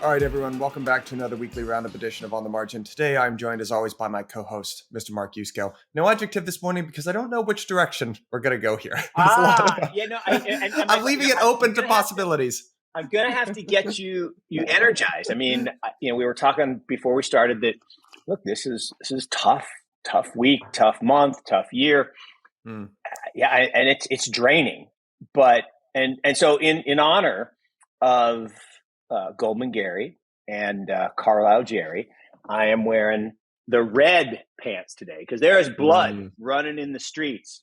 All right, everyone, welcome back to another weekly roundup edition of On the Margin. Today, I'm joined as always by my co-host, Mr. Mark Yusko. No adjective this morning because I don't know which direction we're going to go here. There's a lot of, I'm leaving it open to possibilities. I'm gonna have to get you energized. I mean, we were talking before we started that. Look, this is tough week, tough month, tough year. Yeah, and it's draining. But and so in honor of Goldman Gary and Carlisle Jerry, I am wearing the red pants today because there is blood running in the streets.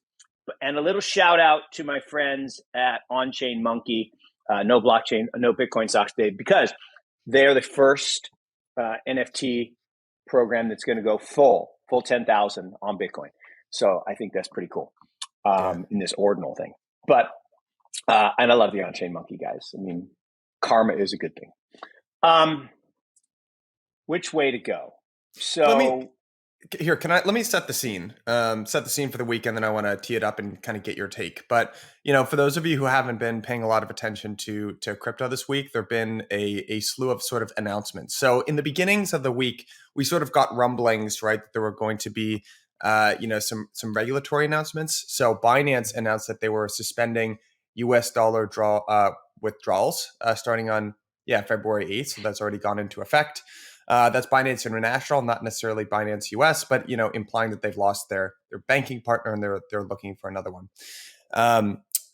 And a little shout out to my friends at On-Chain Monkey. No blockchain, no Bitcoin stocks today, because they're the first NFT program that's going to go full 10,000 on Bitcoin. So I think that's pretty cool in this ordinal thing. But and I love the On-Chain Monkey guys. I mean, karma is a good thing. Which way to go? So let me set the scene. Set the scene for the weekend, then I want to tee it up and kind of get your take. But for those of you who haven't been paying a lot of attention to crypto this week, there've been a slew of sort of announcements. So in the beginnings of the week, we sort of got rumblings, right, that there were going to be some regulatory announcements. So Binance announced that they were suspending US dollar withdrawals starting on February 8th. So that's already gone into effect. That's Binance International, not necessarily Binance US, but implying that they've lost their banking partner and they're looking for another one.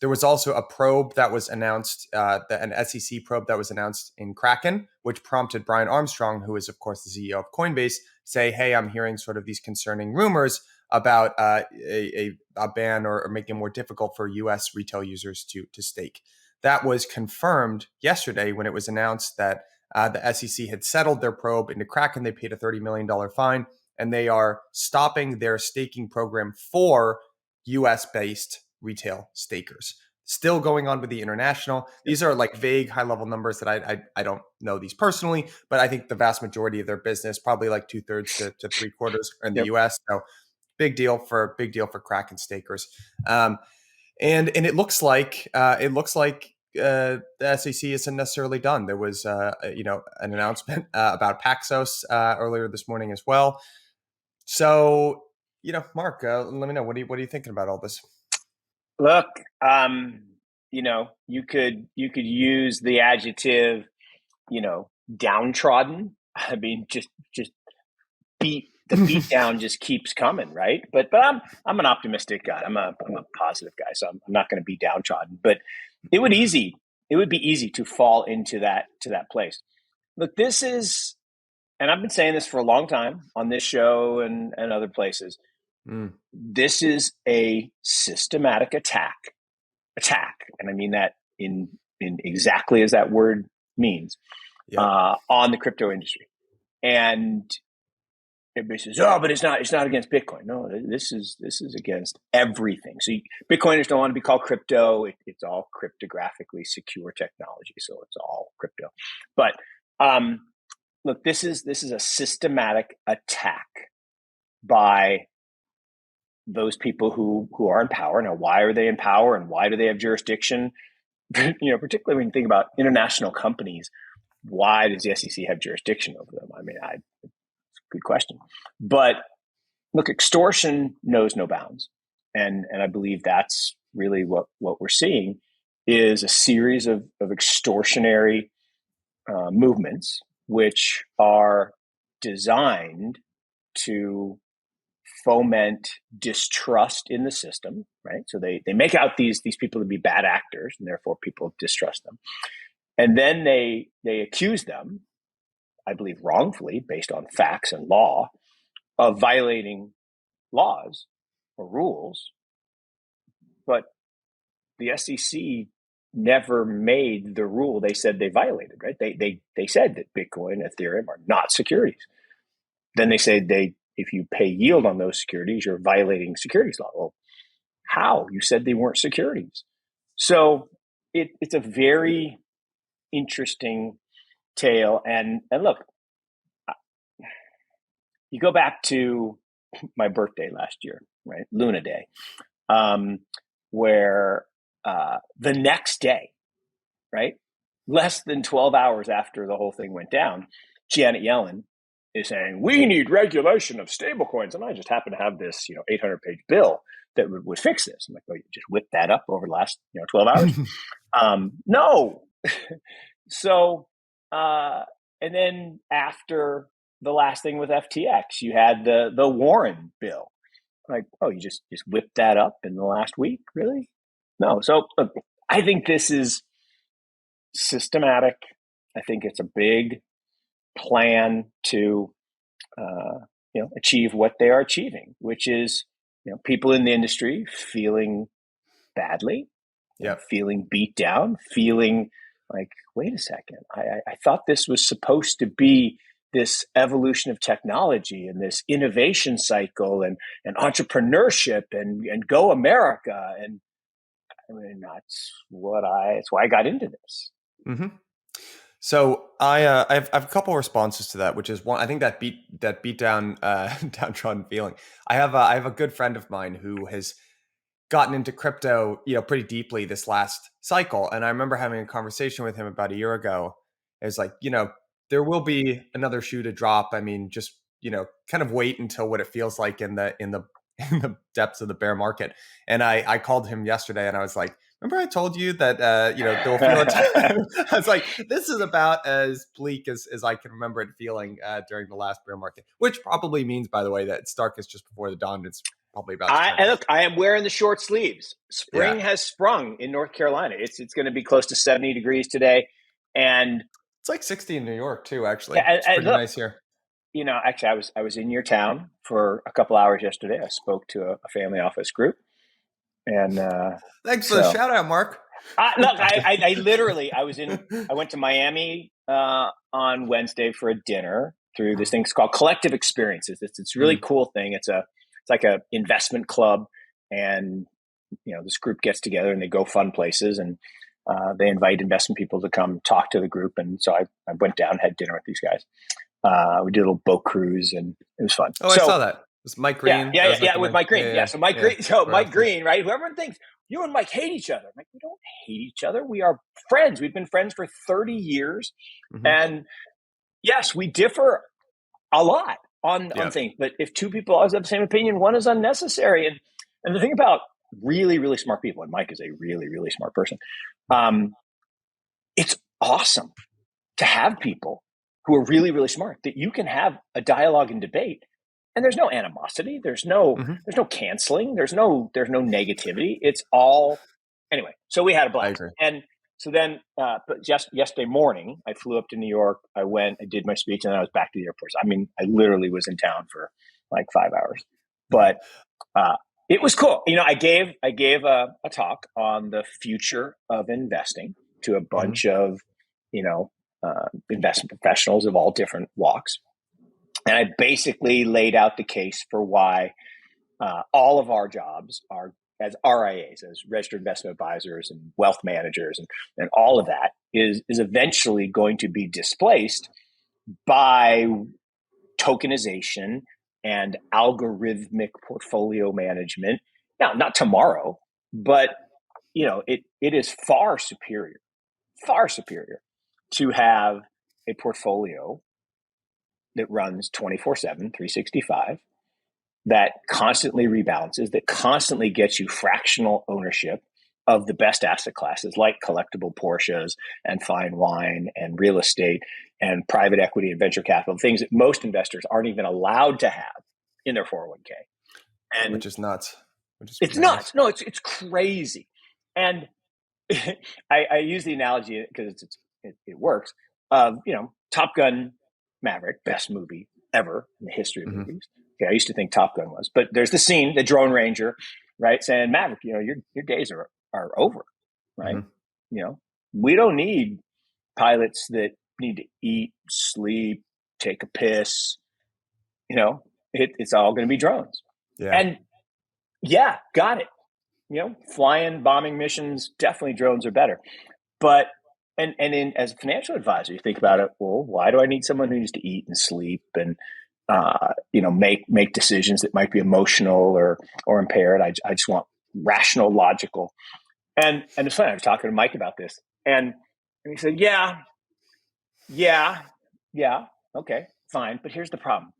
There was also a probe that was announced, an SEC probe that was announced in Kraken, which prompted Brian Armstrong, who is of course the CEO of Coinbase, say, "Hey, I'm hearing sort of these concerning rumors about a ban or making it more difficult for US retail users to stake." That was confirmed yesterday when it was announced that the SEC had settled their probe into Kraken. They paid a $30 million fine, and they are stopping their staking program for US-based retail stakers. Still going on with the international. These are like vague, high-level numbers that I don't know these personally, but I think the vast majority of their business, probably like 2/3 to 3/4, are in the US. So big deal for Kraken stakers. And it looks like the SEC isn't necessarily done. There was, an announcement about Paxos earlier this morning as well. So, Mark, let me know. What are you thinking about all this? Look, you could use the adjective, downtrodden. I mean, just the beat down just keeps coming, right? But I'm an optimistic guy. I'm a positive guy, so I'm not going to be downtrodden. But it would be easy to fall into that place. Look, this is, and I've been saying this for a long time on this show and other places. This is a systematic attack, and I mean that in exactly as that word means, on the crypto industry. And everybody says, "Oh, but it's not against Bitcoin." No, this is against everything. So Bitcoiners don't want to be called crypto. It's all cryptographically secure technology, so it's all crypto. But look, this is a systematic attack by those people who are in power. Now, why are they in power, and why do they have jurisdiction? Particularly when you think about international companies, why does the SEC have jurisdiction over them? I mean, it's a good question. But look, extortion knows no bounds, and I believe that's really what we're seeing is a series of extortionary movements which are designed to foment distrust in the system, right? So they make out these people to be bad actors, and therefore people distrust them. And then they accuse them, I believe wrongfully, based on facts and law, of violating laws or rules. But the SEC never made the rule they said they violated, right? They said that Bitcoin, Ethereum are not securities. Then they say if you pay yield on those securities, you're violating securities law. Well, how? You said they weren't securities. So it's a very interesting tale. And look, you go back to my birthday last year, right? Luna Day, where the next day, right? less than 12 hours after the whole thing went down, Janet Yellen is saying, we need regulation of stablecoins. And I just happen to have this, 800-page bill that would fix this. I'm like, oh, you just whipped that up over the last, 12 hours? No. So, and then after the last thing with FTX, you had the Warren bill. Like, oh, you just whipped that up in the last week? Really? No. So look, I think this is systematic. I think it's a big plan to, achieve what they are achieving, which is, people in the industry feeling badly, feeling beat down, feeling like, wait a second, I thought this was supposed to be this evolution of technology and this innovation cycle and entrepreneurship and go America. And I mean, that's why I got into this. Mm-hmm. So I have a couple responses to that, which is one, I think that beat down downtrodden feeling. I have a good friend of mine who has gotten into crypto, pretty deeply this last cycle. And I remember having a conversation with him about a year ago. It's like, there will be another shoe to drop. I mean, just, kind of wait until what it feels like in the in the depths of the bear market. And I called him yesterday and I was like, remember I told you that, there will feel a time. I was like, this is about as bleak as I can remember it feeling during the last bear market, which probably means, by the way, that it's darkest just before the dawn. It's probably about. I am wearing the short sleeves. Spring has sprung in North Carolina. It's going to be close to 70 degrees today, and it's like 60 in New York too. Actually, it's pretty nice here. Actually, I was in your town for a couple hours yesterday. I spoke to a family office group, and thanks for the shout out, Mark. Look, I literally I went to Miami on Wednesday for a dinner through this thing called Collective Experiences. It's a really cool thing. It's like a investment club, and this group gets together and they go fun places, and they invite investment people to come talk to the group. And so I went down, had dinner with these guys. We did a little boat cruise, and it was fun. Oh, I saw that. It was Mike Green. Yeah, with Mike Green. Yeah, so Mike Green. So Mike Green, right? Whoever thinks you and Mike hate each other. I'm like, we don't hate each other. We are friends. We've been friends for 30 years, and yes, we differ a lot on things. But if two people always have the same opinion, one is unnecessary. And the thing about really, really smart people, and Mike is a really, really smart person, it's awesome to have people who are really, really smart that you can have a dialogue and debate, and there's no animosity, there's no canceling, there's no negativity. It's all anyway. So we had a blast, and so then, but just yesterday morning, I flew up to New York. I went, I did my speech, and then I was back to the airport. I mean, I literally was in town for like 5 hours, but it was cool. I gave a talk on the future of investing to a bunch of investment professionals of all different walks, and I basically laid out the case for why all of our jobs are as RIAs, as registered investment advisors and wealth managers, and all of that is eventually going to be displaced by tokenization and algorithmic portfolio management. Now, not tomorrow, but it is far superior to have a portfolio that runs 24/7, 365, that constantly rebalances, that constantly gets you fractional ownership of the best asset classes like collectible Porsches and fine wine and real estate and private equity and venture capital, things that most investors aren't even allowed to have in their 401k. And which is nuts. It's nuts. No, it's crazy. And I use the analogy because it works. Top Gun Maverick, best movie ever in the history of movies. Okay, I used to think Top Gun was, but there's the scene, the Drone Ranger, right, saying, Maverick, your days are over, right? We don't need pilots that need to eat, sleep, take a piss. It's all going to be drones. Yeah. And got it. Flying, bombing missions, definitely drones are better. But as a financial advisor, you think about it. Well, why do I need someone who needs to eat and sleep and make decisions that might be emotional or impaired? I just want rational, logical. And it's funny. I was talking to Mike about this, and And he said, yeah, okay, fine. But here's the problem.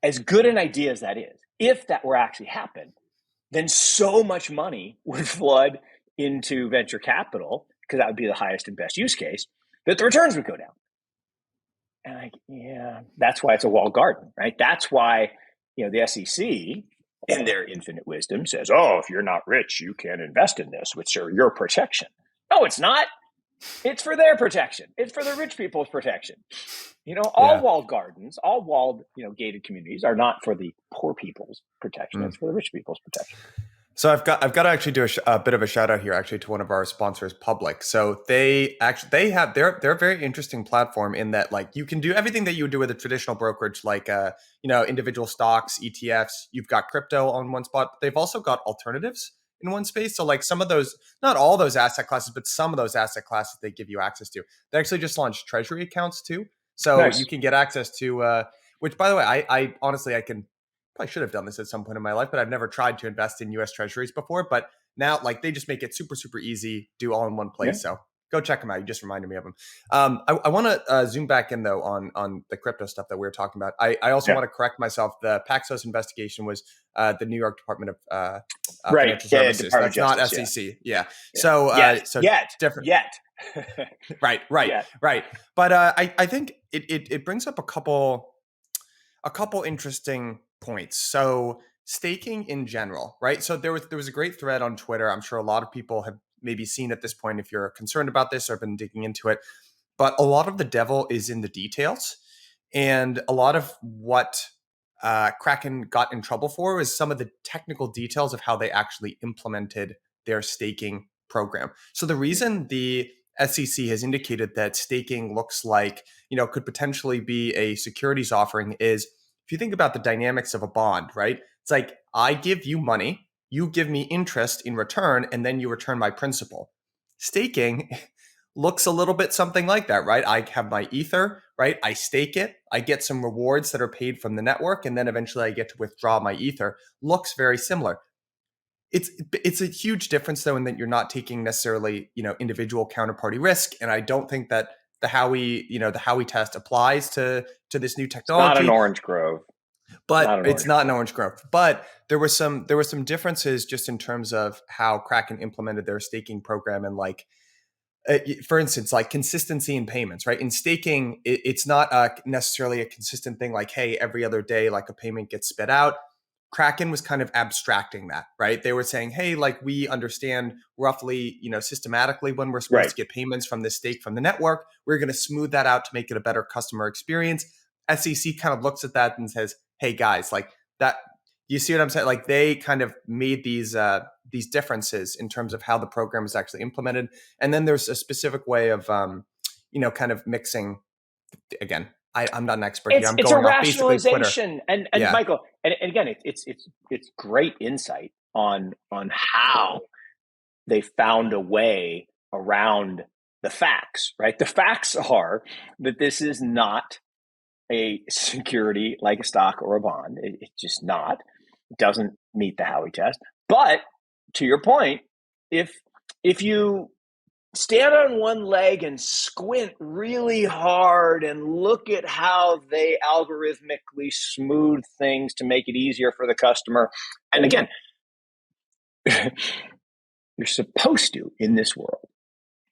As good an idea as that is, if that were actually happen, then so much money would flood into venture capital, because that would be the highest and best use case, that the returns would go down. And that's why it's a walled garden, right? That's why, the SEC, in their infinite wisdom, says, oh, if you're not rich, you can't invest in this, which are your protection. No, it's not. It's for their protection. It's for the rich people's protection. All walled gardens, all walled, gated communities are not for the poor people's protection. It's for the rich people's protection. So I've got to actually do a bit of a shout out here, actually, to one of our sponsors, Public. So they have they're a very interesting platform in that, like, you can do everything that you would do with a traditional brokerage, like individual stocks, ETFs. You've got crypto on one spot. But they've also got alternatives in one space. So like some of those, not all those asset classes, but some of those asset classes they give you access to. They actually just launched treasury accounts too, so Nice. you can get access to. Which, by the way, I honestly I can. Probably should have done this at some point in my life, but I've never tried to invest in U.S. Treasuries before. But now, like, they just make it super, super easy, do all in one place. So go check them out. You just reminded me of them. I want to zoom back in though on the crypto stuff that we were talking about. I also want to correct myself. The Paxos investigation was the New York Department of Financial Services. That's not SEC. Yeah. So different. Right. But I think it brings up a couple interesting points. So staking in general, right? So there was a great thread on Twitter. I'm sure a lot of people have maybe seen at this point if you're concerned about this or been digging into it. But a lot of the devil is in the details. And a lot of what Kraken got in trouble for was some of the technical details of how they actually implemented their staking program. So the reason the SEC has indicated that staking looks like, could potentially be a securities offering is, if you think about the dynamics of a bond, right? It's like, I give you money, you give me interest in return, and then you return my principal. Staking looks a little bit something like that, right? I have my ether, right? I stake it, I get some rewards that are paid from the network, and then eventually I get to withdraw my ether. Looks very similar. It's a huge difference though, in that you're not taking necessarily, individual counterparty risk. And I don't think that the Howey test applies to this new technology. It's not an orange grove. But it's not an orange grove. But there were some differences just in terms of how Kraken implemented their staking program, and like, for instance, like consistency in payments, right? In staking, it's not necessarily a consistent thing. Like, hey, every other day, like a payment gets spit out. Kraken was kind of abstracting that, right? They were saying, hey, like, we understand roughly, systematically when we're supposed to get payments from this stake from the network. We're going to smooth that out to make it a better customer experience. SEC kind of looks at that and says, hey guys, like that, you see what I'm saying? Like, they kind of made these differences in terms of how the program is actually implemented. And then there's a specific way of, kind of mixing. Again, I'm not an expert here. I'm going off basically Twitter. And Michael, and again, it's great insight on how they found a way around the facts, right? The facts are that this is not a security like a stock or a bond. It's just not. It doesn't meet the Howey test. But to your point, if you stand on one leg and squint really hard and look at how they algorithmically smooth things to make it easier for the customer, and again, you're supposed to, in this world,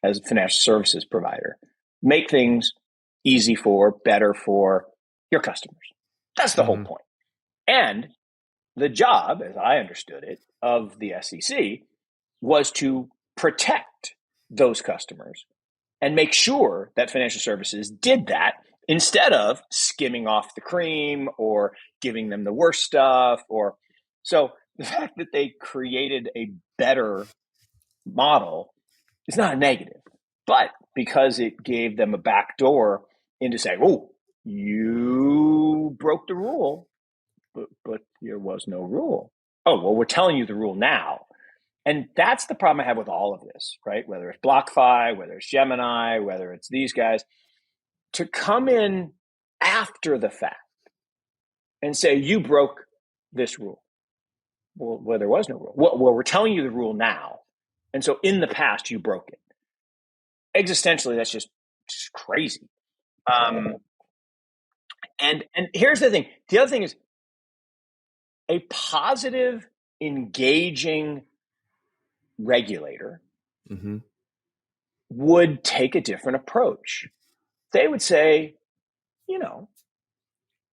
as a financial services provider, make things easy better for your customers. That's the whole point. And the job, as I understood it, of the SEC was to protect those customers and make sure that financial services did that, instead of skimming off the cream or giving them the worst stuff. So the fact that they created a better model is not a negative, but because it gave them a back door into saying, oh, you broke the rule, but there was no rule. Oh, well, we're telling you the rule now. And that's the problem I have with all of this, right? Whether it's BlockFi, whether it's Gemini, whether it's these guys, to come in after the fact and say, you broke this rule. Well, there was no rule. Well, we're telling you the rule now. And so in the past, you broke it. existentially, that's just crazy. And here's the thing. The other thing is a positive, engaging regulator Mm-hmm. would take a different approach. They would say, you know,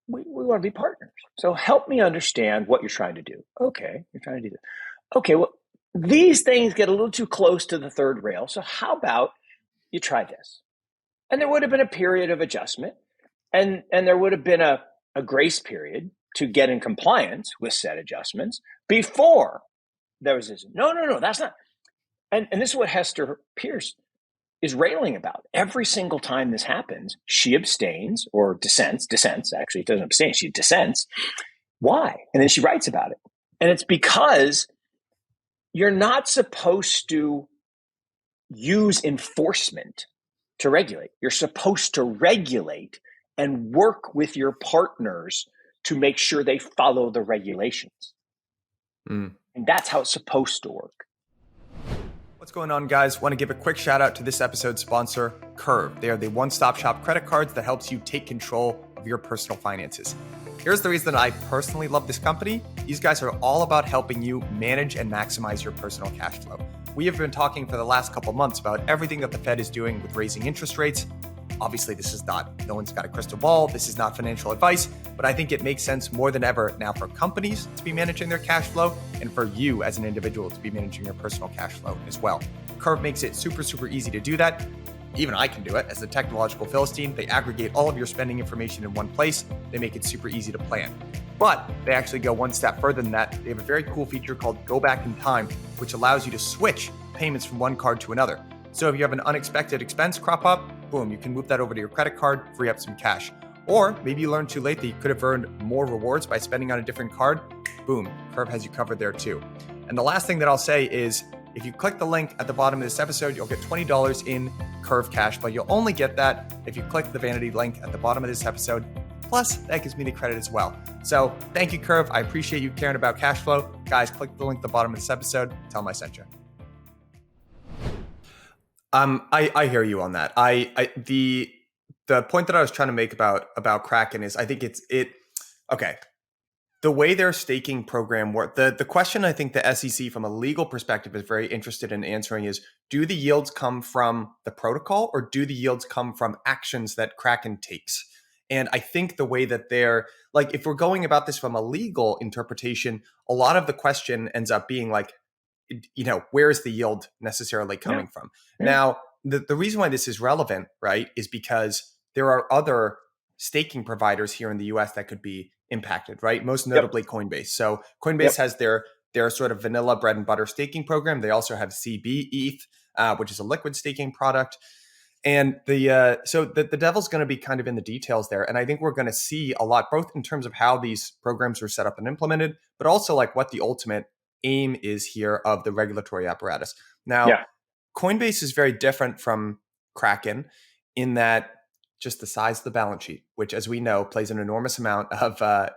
we want to be partners. So help me understand what you're trying to do. Okay, you're trying to do this. Okay, well, these things get a little too close to the third rail. So how about you try this? And there would have been a period of adjustment, and there would have been a grace period to get in compliance with said adjustments before there was this. No, that's not. And this is what Hester Pierce is railing about. Every single time this happens, she abstains or dissents. Actually, it doesn't abstain, she dissents. Why? And then she writes about it. And it's because you're not supposed to use enforcement to regulate. You're supposed to regulate and work with your partners to make sure they follow the regulations. And that's how it's supposed to work. What's going on, guys? Want to give a quick shout out to this episode's sponsor, Curve. They are the one-stop shop credit cards that helps you take control of your personal finances. Here's the reason I personally love this company. These guys are all about helping you manage and maximize your personal cash flow. We have been talking for the last couple months about everything that the Fed is doing with raising interest rates. Obviously, no one's got a crystal ball. This is not financial advice, but I think it makes sense more than ever now for companies to be managing their cash flow and for you as an individual to be managing your personal cash flow as well. Curve makes it super, super easy to do that. Even I can do it as a technological Philistine. They aggregate all of your spending information in one place. They make it super easy to plan. But they actually go one step further than that. They have a very cool feature called Go Back in Time, which allows you to switch payments from one card to another. So if you have an unexpected expense crop up, boom, you can move that over to your credit card, free up some cash. Or maybe you learned too late that you could have earned more rewards by spending on a different card. Boom, Curve has you covered there too. And the last thing that I'll say is, if you click the link at the bottom of this episode, you'll get $20 in Curve cash, but you'll only get that if you click the vanity link at the bottom of this episode. Plus, that gives me the credit as well. So thank you, Curve. I appreciate you caring about cash flow. Guys, click the link at the bottom of this episode. Tell them I sent you. I hear you on that. The point that I was trying to make about Kraken is I think okay. The way their staking program works, the question I think the SEC from a legal perspective is very interested in answering is, do the yields come from the protocol or do the yields come from actions that Kraken takes? And I think the way that they're like, if we're going about this from a legal interpretation, a lot of the question ends up being like, where is the yield necessarily coming from? Yeah. Now, the reason why this is relevant, right, is because there are other staking providers here in the US that could be impacted, right? Most notably Coinbase. So Coinbase has their sort of vanilla bread and butter staking program. They also have CB ETH, which is a liquid staking product. And the devil's going to be kind of in the details there. And I think we're going to see a lot, both in terms of how these programs are set up and implemented, but also like what the ultimate aim is here of the regulatory apparatus. Now, Coinbase is very different from Kraken in that just the size of the balance sheet, which, as we know, plays an enormous amount of a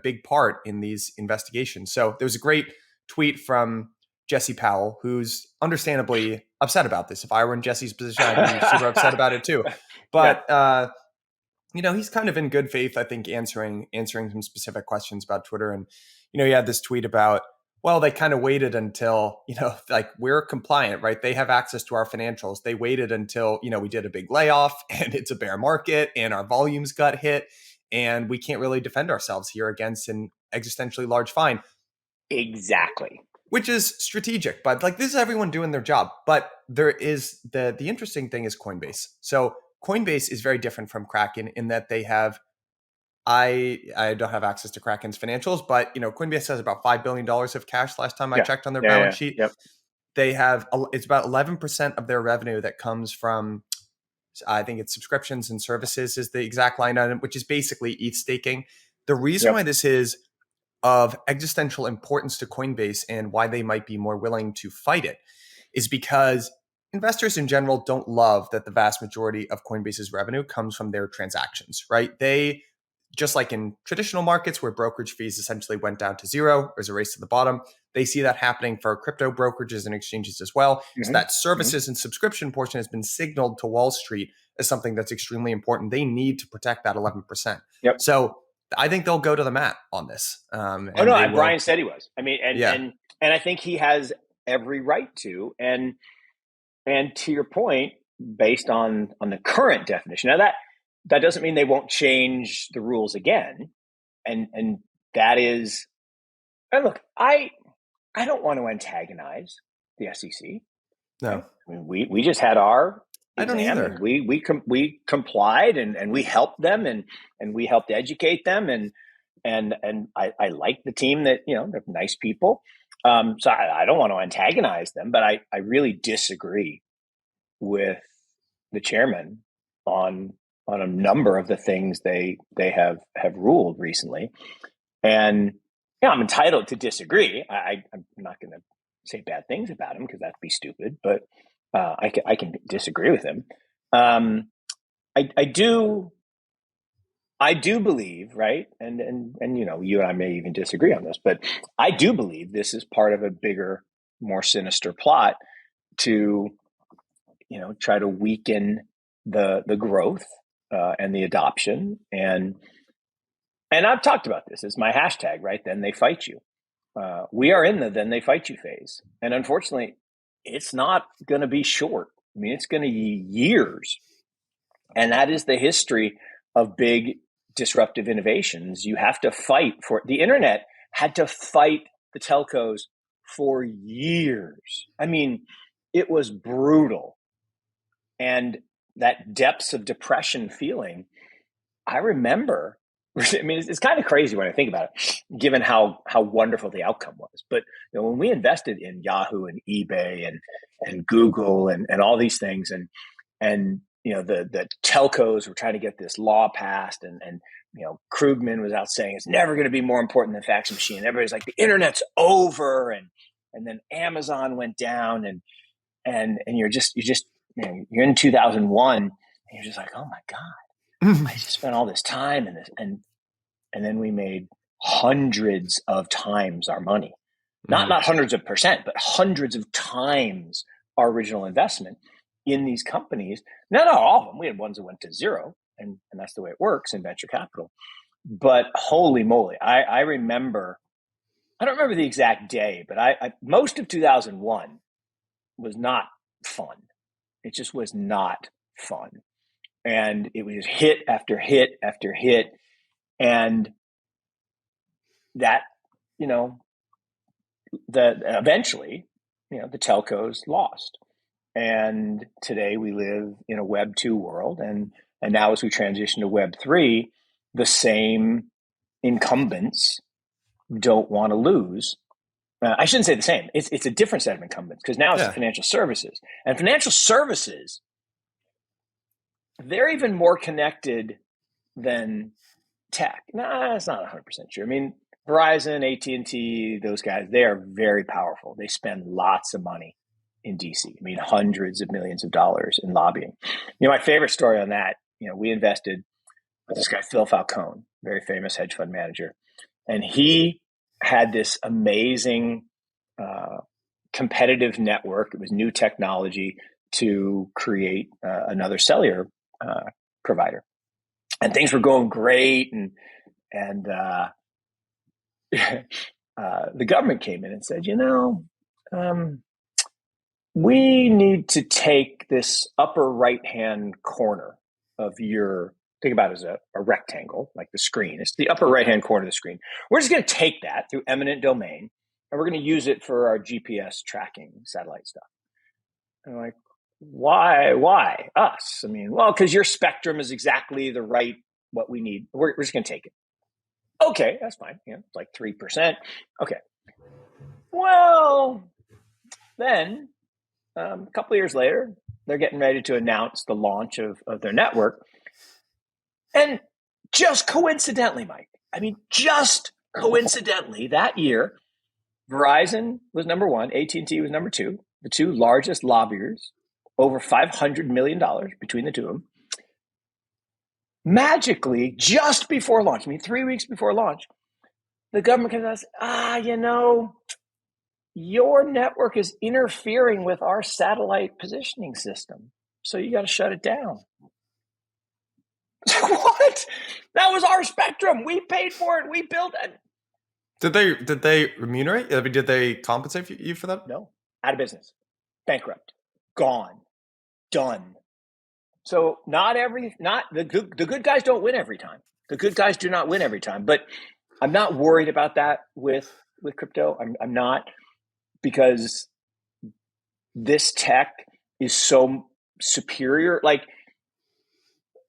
big part in these investigations. So there's a great tweet from Jesse Powell, who's understandably upset about this. If I were in Jesse's position, I'd be super upset about it too. But he's kind of in good faith, I think, answering some specific questions about Twitter. And he had this tweet about, well, they kind of waited until, like, we're compliant, right? They have access to our financials. They waited until, we did a big layoff and it's a bear market and our volumes got hit and we can't really defend ourselves here against an existentially large fine. Exactly. Which is strategic, but like, this is everyone doing their job. But there is the interesting thing is Coinbase. So Coinbase is very different from Kraken in that they have, I don't have access to Kraken's financials, but Coinbase has about $5 billion of cash last time I checked on their balance sheet. Yep. They have, it's about 11% of their revenue that comes from, I think it's subscriptions and services is the exact line item, which is basically ETH staking. The reason why this is of existential importance to Coinbase and why they might be more willing to fight it is because investors in general don't love that the vast majority of Coinbase's revenue comes from their transactions, right? They just like in traditional markets where brokerage fees essentially went down to zero, there's a race to the bottom. They see that happening for crypto brokerages and exchanges as well. So that services and subscription portion has been signaled to Wall Street as something that's extremely important. They need to protect that 11%. Yep. So I think they'll go to the mat on this. Brian said he was. I mean, Yeah. and I think he has every right to. And to your point, based on the current definition, now that doesn't mean they won't change the rules again. And that is, and look, I don't want to antagonize the SEC. No. I mean, we just had our I don't exam, either. and we complied, and we helped them, and we helped educate them, and I like the team that, they're nice people. So I don't want to antagonize them, but I really disagree with the chairman on a number of the things they have ruled recently. And I'm entitled to disagree. I'm not going to say bad things about him because that'd be stupid, but I can disagree with him. I do believe, right? And you and I may even disagree on this, but I do believe this is part of a bigger, more sinister plot to, try to weaken the growth and the adoption. And I've talked about this. It's my hashtag, right? Then they fight you. We are in the then they fight you phase. And unfortunately, it's not going to be short. I mean, it's going to be years. And that is the history of big disruptive innovations. You have to fight for the internet had to fight the telcos for years. I mean, it was brutal. And that depths of depression feeling, I remember. I mean, it's kind of crazy when I think about it, given how wonderful the outcome was. But when we invested in Yahoo and eBay and Google and all these things, and the telcos were trying to get this law passed, and Krugman was out saying it's never going to be more important than fax machine. Everybody's like, the internet's over, and then Amazon went down, and you're you're in 2001, and you're just like, oh my God. I just spent all this time in this, and then we made hundreds of times our money. Not hundreds of percent, but hundreds of times our original investment in these companies. Not all of them. We had ones that went to zero, and that's the way it works in venture capital. But holy moly, I remember. I don't remember the exact day, but I most of 2001 was not fun. It just was not fun. And it was hit after hit after hit. And that, eventually, the telcos lost. And today we live in a Web 2 world. And now as we transition to Web 3, the same incumbents don't want to lose. I shouldn't say the same. It's a different set of incumbents, because now it's the financial services. And financial services, they're even more connected than tech. Nah, that's not 100% true. I mean, Verizon, AT&T, those guys, they are very powerful. They spend lots of money in DC. I mean, hundreds of millions of dollars in lobbying. My favorite story on that, we invested with this guy, Phil Falcone, very famous hedge fund manager. And he had this amazing competitive network. It was new technology to create another cellular provider, and things were going great. And the government came in and said, we need to take this upper right-hand corner of your, think about it as a rectangle, like the screen. It's the upper right-hand corner of the screen. We're just going to take that through eminent domain, and we're going to use it for our GPS tracking satellite stuff. And I'm like, why us? I mean, well, because your spectrum is exactly the right, what we need. We're just going to take it. Okay, that's fine. It's like 3%. Okay. Well, then a couple of years later, they're getting ready to announce the launch of their network. And just coincidentally, Mike, just coincidentally, that year, Verizon was number one, AT&T was number two, the two largest lobbyers, over $500 million between the two of them. magically, just before launch, I mean, 3 weeks before launch, the government comes out and says, your network is interfering with our satellite positioning system, so you got to shut it down. What? That was our spectrum. We paid for it. We built it. Did they remunerate? I mean, did they compensate you for that? No, out of business, bankrupt, gone, done. So not the good guys don't win every time. The good guys do not win every time. But I'm not worried about that with crypto. I'm not, because this tech is so superior. Like,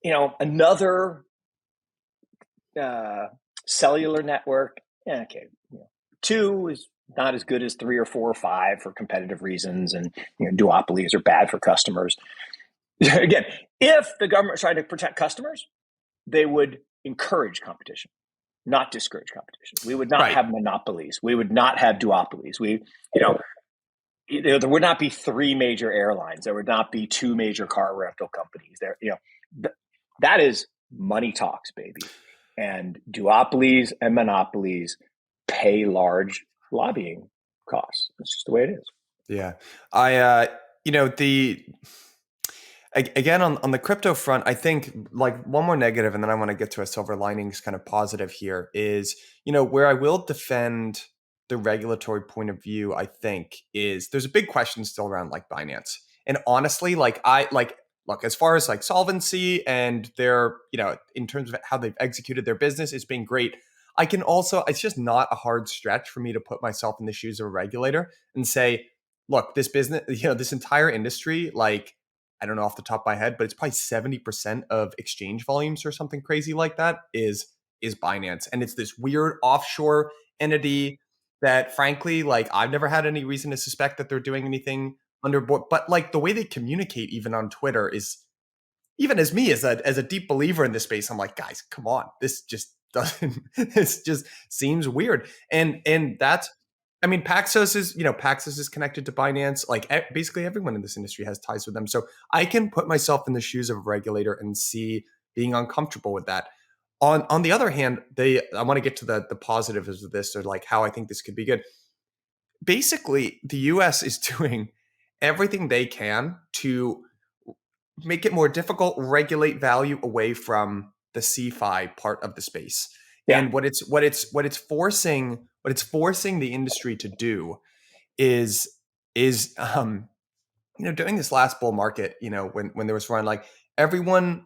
another cellular network. Okay, 2 is not as good as 3 or 4 or 5 for competitive reasons, and duopolies are bad for customers. Again, if the government tried to protect customers, they would encourage competition, not discourage competition. We would not have monopolies. We would not have duopolies. There would not be 3 major airlines. There would not be 2 major car rental companies. That is money talks, baby. And duopolies and monopolies pay large lobbying costs. That's just the way it is. Yeah. Again, on the crypto front, I think like one more negative, and then I want to get to a silver linings kind of positive here is, where I will defend the regulatory point of view, I think, is there's a big question still around like Binance. And honestly, look, as far as like solvency and their, in terms of how they've executed their business, it's been great. It's just not a hard stretch for me to put myself in the shoes of a regulator and say, look, this business, this entire industry, like, I don't know off the top of my head, but it's probably 70% of exchange volumes or something crazy like that is Binance. And it's this weird offshore entity that frankly, like I've never had any reason to suspect that they're doing anything underboard. But like the way they communicate even on Twitter is, even as me as a deep believer in this space, I'm like, guys, come on. This just seems weird. And that's, I mean, Paxos is connected to Binance. Like basically everyone in this industry has ties with them. So I can put myself in the shoes of a regulator and see being uncomfortable with that. On the other hand, I want to get to the positives of this, or like how I think this could be good. Basically, the US is doing everything they can to make it more difficult, regulate value away from the CeFi part of the space. Yeah. And what it's forcing the industry to do is during this last bull market, when there was run, like everyone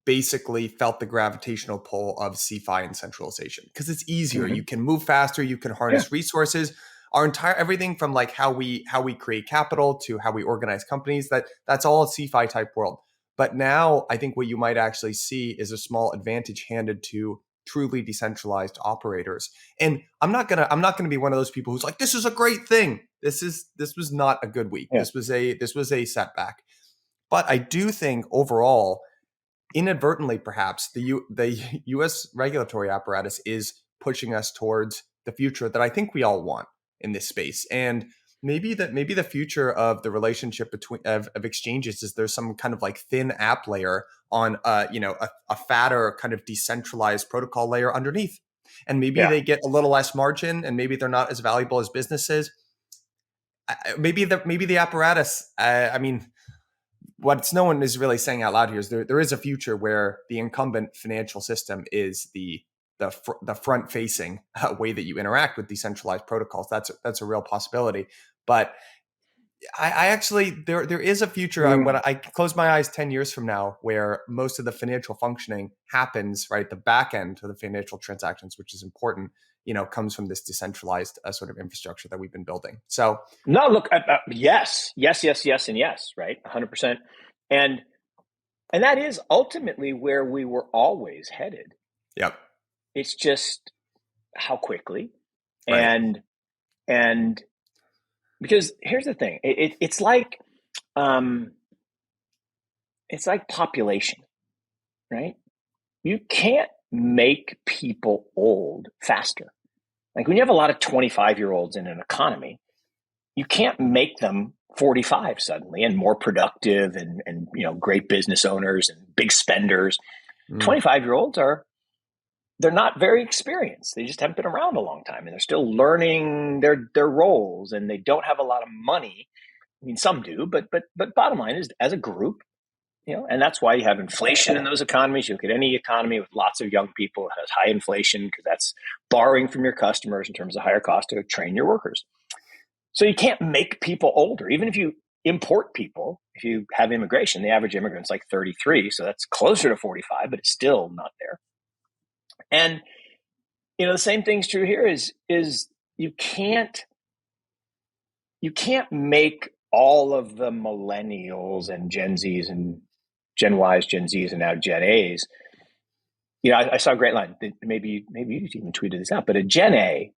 basically felt the gravitational pull of CeFi and centralization because it's easier. Mm-hmm. You can move faster, you can harness resources. Everything from like how we create capital to how we organize companies, that's all a CeFi type world. But now I think what you might actually see is a small advantage handed to truly decentralized operators. And I'm not gonna be one of those people who's like, this is a great thing. This was not a good week. Yeah. This was a setback. But I do think overall, inadvertently perhaps, the US regulatory apparatus is pushing us towards the future that I think we all want in this space. And maybe the future of the relationship between of exchanges is there's some kind of like thin app layer on a fatter kind of decentralized protocol layer underneath. And maybe they get a little less margin, and maybe they're not as valuable as businesses. Maybe the apparatus, what no one is really saying out loud here is there is a future where the incumbent financial system is the front facing way that you interact with decentralized protocols. That's a real possibility. But I actually, there is a future when I close my eyes 10 years from now where most of the financial functioning happens, right? The back end of the financial transactions, which is important, comes from this decentralized sort of infrastructure that we've been building. So no, look, yes, and yes, right? 100%. And that is ultimately where we were always headed. Yep. It's just how quickly. Right. And because here's the thing, it's like population, right? You can't make people old faster. Like when you have a lot of 25-year-olds in an economy, you can't make them 45 suddenly and more productive and great business owners and big spenders. Mm. 25-year-olds they're not very experienced. They just haven't been around a long time, and they're still learning their roles, and they don't have a lot of money. I mean, some do, but bottom line is, as a group, and that's why you have inflation in those economies. You look at any economy with lots of young people, it has high inflation because that's borrowing from your customers in terms of higher cost to train your workers. So you can't make people older, even if you import people. If you have immigration, the average immigrant's like 33, so that's closer to 45, but it's still not there. And the same thing's true here. Is you can't make all of the millennials and Gen Zs and Gen Ys, Gen Zs, and now Gen As. I saw a great line. Maybe you even tweeted this out, but a Gen A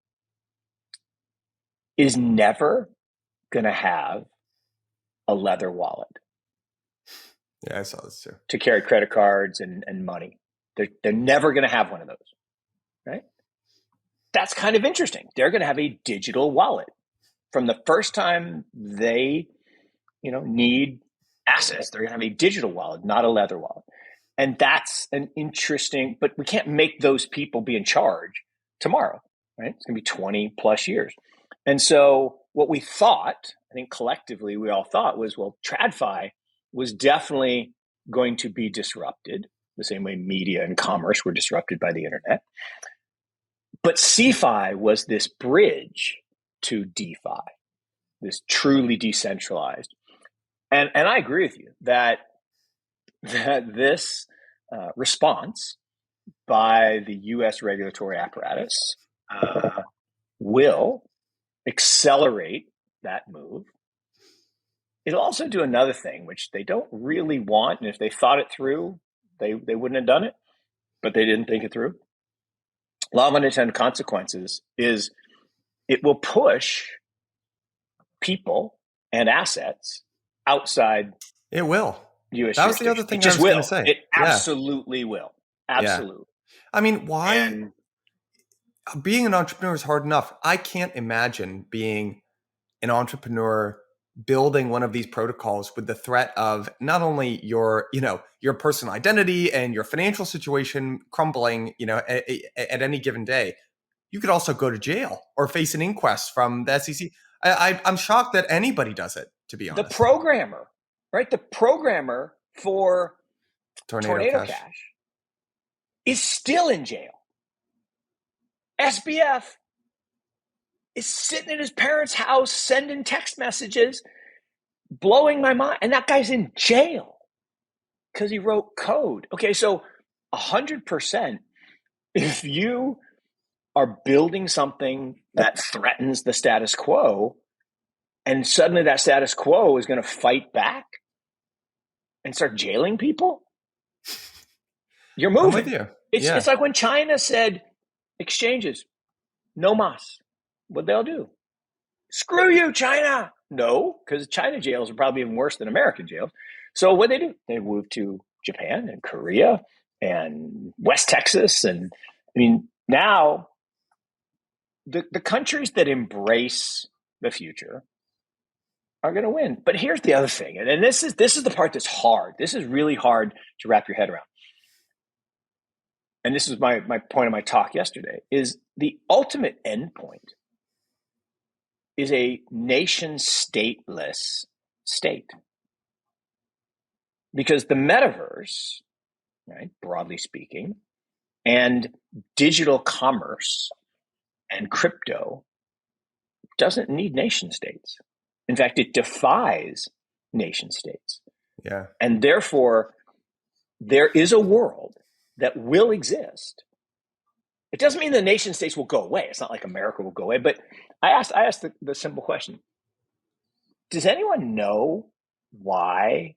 is never going to have a leather wallet. Yeah, I saw this too. To carry credit cards and money. They're never going to have one of those, right? That's kind of interesting. They're going to have a digital wallet from the first time they, need assets. They're going to have a digital wallet, not a leather wallet. And that's an interesting, but we can't make those people be in charge tomorrow, right? It's going to be 20 plus years. And so what we thought, I think collectively we all thought was, well, TradFi was definitely going to be disrupted the same way media and commerce were disrupted by the internet. But CeFi was this bridge to DeFi, this truly decentralized. And I agree with you that this response by the U.S. regulatory apparatus will accelerate that move. It'll also do another thing, which they don't really want. And if they thought it through, they wouldn't have done it, but they didn't think it through. Law of unintended consequences is it will push people and assets outside. It will. U.S. That was the other thing it just I was will. going to say. It absolutely will. Absolutely. Yeah. I mean, why? Being an entrepreneur is hard enough. I can't imagine being an entrepreneur building one of these protocols with the threat of not only your personal identity and your financial situation crumbling, at any given day. You could also go to jail or face an inquest from the SEC. I'm shocked that anybody does it, to be honest. The programmer, right? The programmer for Tornado Cash is still in jail. SBF is sitting in his parents' house sending text messages, blowing my mind. And that guy's in jail because he wrote code. Okay, so 100%, if you are building something that threatens the status quo, and suddenly that status quo is going to fight back and start jailing people, you're moving. I'm with you. It's like when China said exchanges, no mas. What they'll do? Screw you, China. No, because China jails are probably even worse than American jails. So what they do? They move to Japan and Korea and West Texas. And I mean, now the countries that embrace the future are going to win. But here's the other thing, and this is the part that's hard. This is really hard to wrap your head around. And this is my point of my talk yesterday, is the ultimate endpoint is a nation stateless state. Because the metaverse, right, broadly speaking, and digital commerce and crypto doesn't need nation states. In fact, it defies nation states. Yeah. And therefore, there is a world that will exist. It doesn't mean the nation states will go away. It's not like America will go away. But I asked the simple question. Does anyone know why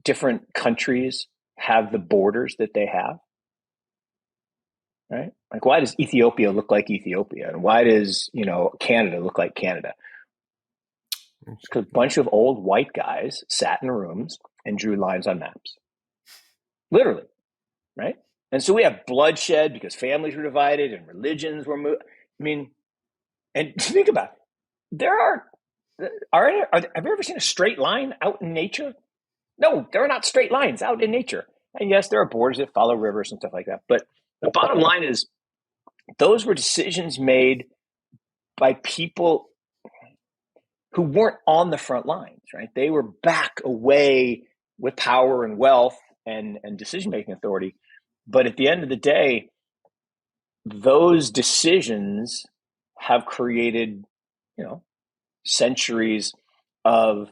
different countries have the borders that they have? Right? Like, why does Ethiopia look like Ethiopia? And why does, Canada look like Canada? Because a bunch of old white guys sat in rooms and drew lines on maps. Literally, right? And so we have bloodshed because families were divided and religions were moved. I mean, and think about it. Have you ever seen a straight line out in nature? No, there are not straight lines out in nature. And yes, there are borders that follow rivers and stuff like that. But the bottom line is those were decisions made by people who weren't on the front lines, right? They were back away with power and wealth and decision-making authority. But at the end of the day, those decisions have created, centuries of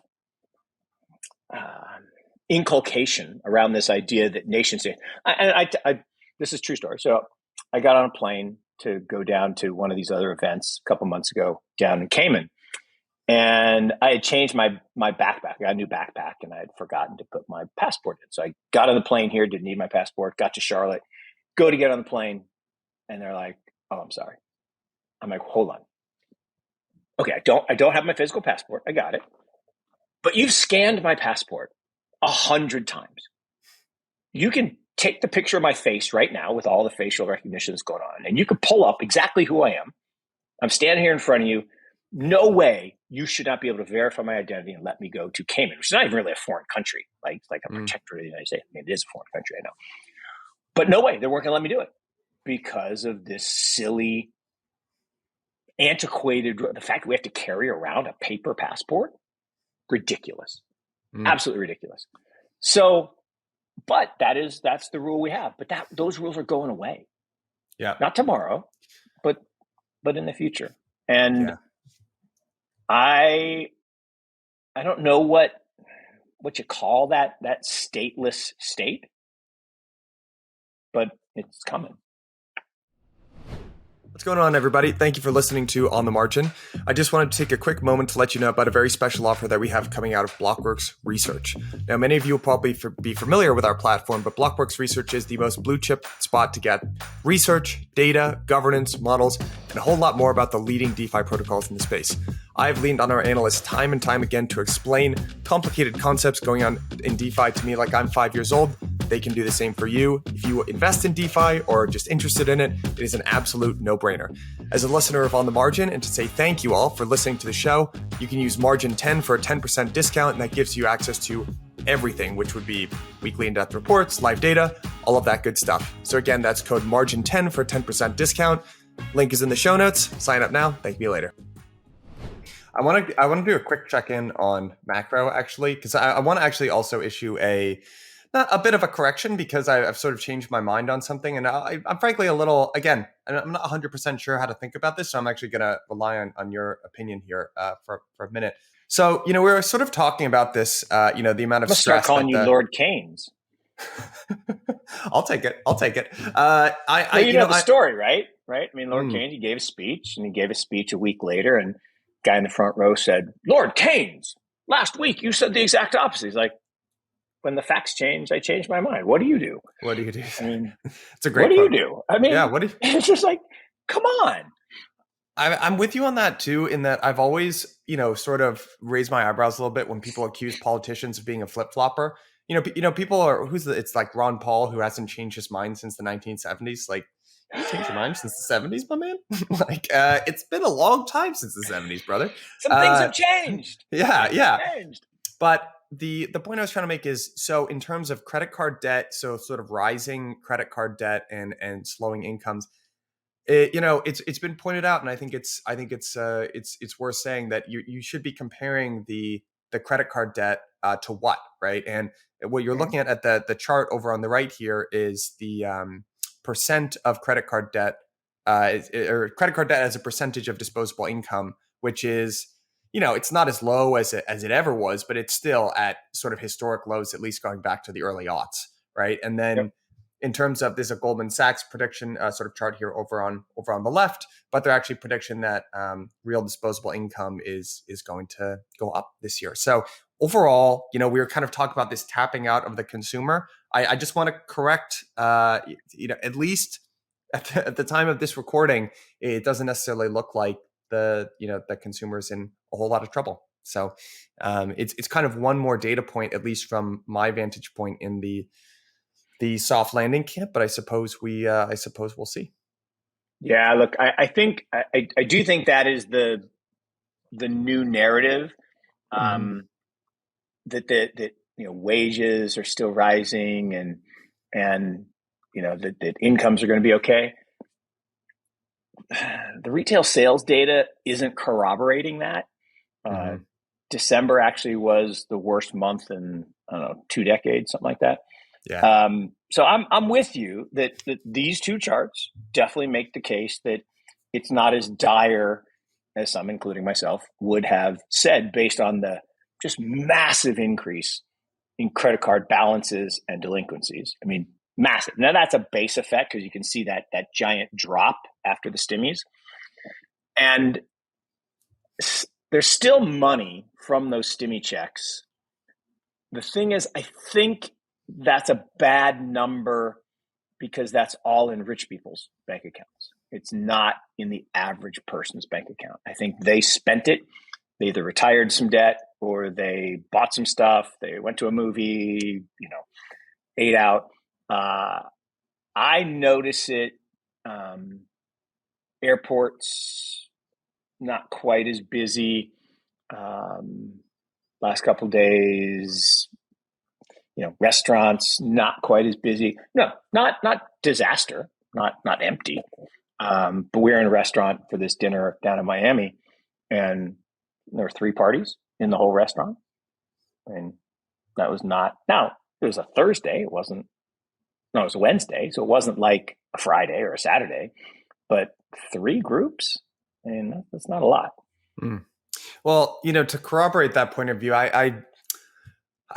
inculcation around this idea that nation state. This is a true story. So I got on a plane to go down to one of these other events a couple months ago down in Cayman. And I had changed my backpack. I got a new backpack and I had forgotten to put my passport in. So I got on the plane here, didn't need my passport, got to Charlotte, go to get on the plane. And they're like, "Oh, I'm sorry." I'm like, "Hold on. Okay, I don't have my physical passport. I got it. But you've scanned my passport 100 times. You can take the picture of my face right now with all the facial recognition that's going on, and you can pull up exactly who I am. I'm standing here in front of you. No way you should not be able to verify my identity and let me go to Cayman, which is not even really a foreign country, like a protectorate of the United States. I mean, it is a foreign country, I know. But no way, they weren't going to let me do it because of this silly, antiquated, the fact that we have to carry around a paper passport. Ridiculous. Absolutely ridiculous. So, but that's the rule we have. But those rules are going away. Yeah. Not tomorrow, but in the future. And I don't know what you call that stateless state, but it's coming. What's going on, everybody? Thank you for listening to On the Margin. I just wanted to take a quick moment to let you know about a very special offer that we have coming out of Blockworks Research. Now, many of you will probably be familiar with our platform, but Blockworks Research is the most blue chip spot to get research, data, governance, models, and a whole lot more about the leading DeFi protocols in the space. I've leaned on our analysts time and time again to explain complicated concepts going on in DeFi to me like I'm 5 years old. They can do the same for you. If you invest in DeFi or are just interested in it, it is an absolute no-brainer. As a listener of On the Margin, and to say thank you all for listening to the show, you can use Margin 10 for a 10% discount, and that gives you access to everything, which would be weekly in-depth reports, live data, all of that good stuff. So again, that's code Margin 10 for a 10% discount. Link is in the show notes. Sign up now. Thank you later. I want to do a quick check-in on macro, actually, because I want to actually also issue not a bit of a correction, because I've sort of changed my mind on something. And I'm frankly a little, again, I'm not 100% sure how to think about this. So I'm actually going to rely on your opinion here for a minute. So, we were sort of talking about this, the amount of stress. Start calling you Lord Keynes. I'll take it. You know the story, right? I mean, Lord Keynes, he gave a speech, and he gave a speech a week later, and guy in the front row said, "Lord Keynes, last week you said the exact opposite." He's like, "When the facts change, I change my mind. What do you do?" What do you do? I mean, it's a great what do quote. you do? I mean, it's just like, come on. I'm with you on that too, in that I've always, sort of raised my eyebrows a little bit when people accuse politicians of being a flip-flopper. People are, it's like Ron Paul, who hasn't changed his mind since the 1970s. Like, you changed your mind since the 70s, my man? It's been a long time since the 70s, brother. Some things have changed. Yeah. But the point I was trying to make is, so in terms of credit card debt, so sort of rising credit card debt and slowing incomes, it's been pointed out, and I think it's worth saying that you should be comparing the credit card debt to what, right? And what you're looking at the chart over on the right here is the percent of credit card debt, or credit card debt as a percentage of disposable income, which is, it's not as low as it ever was, but it's still at sort of historic lows, at least going back to the early aughts, right? And then in terms of, there's a Goldman Sachs prediction sort of chart here over on the left, but they're actually prediction that real disposable income is going to go up this year. So overall, we were kind of talking about this tapping out of the consumer. I just want to correct, at least at the time of this recording, it doesn't necessarily look like the consumer's in a whole lot of trouble. So it's kind of one more data point, at least from my vantage point, in the soft landing camp, but I suppose we'll see. Yeah, look, I think I do think that is the new narrative, that wages are still rising, and and that incomes are going to be okay. The retail sales data isn't corroborating that. December actually was the worst month in, I don't know, 2 decades, something like that. Yeah. So I'm with you that these two charts definitely make the case that it's not as dire as some, including myself, would have said based on the just massive increase in credit card balances and delinquencies. I mean, massive. Now that's a base effect because you can see that giant drop after the stimmies. And there's still money from those stimmy checks. The thing is, I think that's a bad number because that's all in rich people's bank accounts. It's not in the average person's bank account. I think they spent it. They either retired some debt or they bought some stuff. They went to a movie, ate out. I notice it. Airports, not quite as busy. Last couple of days, restaurants not quite as busy. No, not disaster, not empty. But we were in a restaurant for this dinner down in Miami, and there were 3 parties in the whole restaurant, and that was not. Now it was a Thursday. It wasn't. No, it was a Wednesday, so it wasn't like a Friday or a Saturday. But 3 groups, and that's not a lot. Well, to corroborate that point of view, I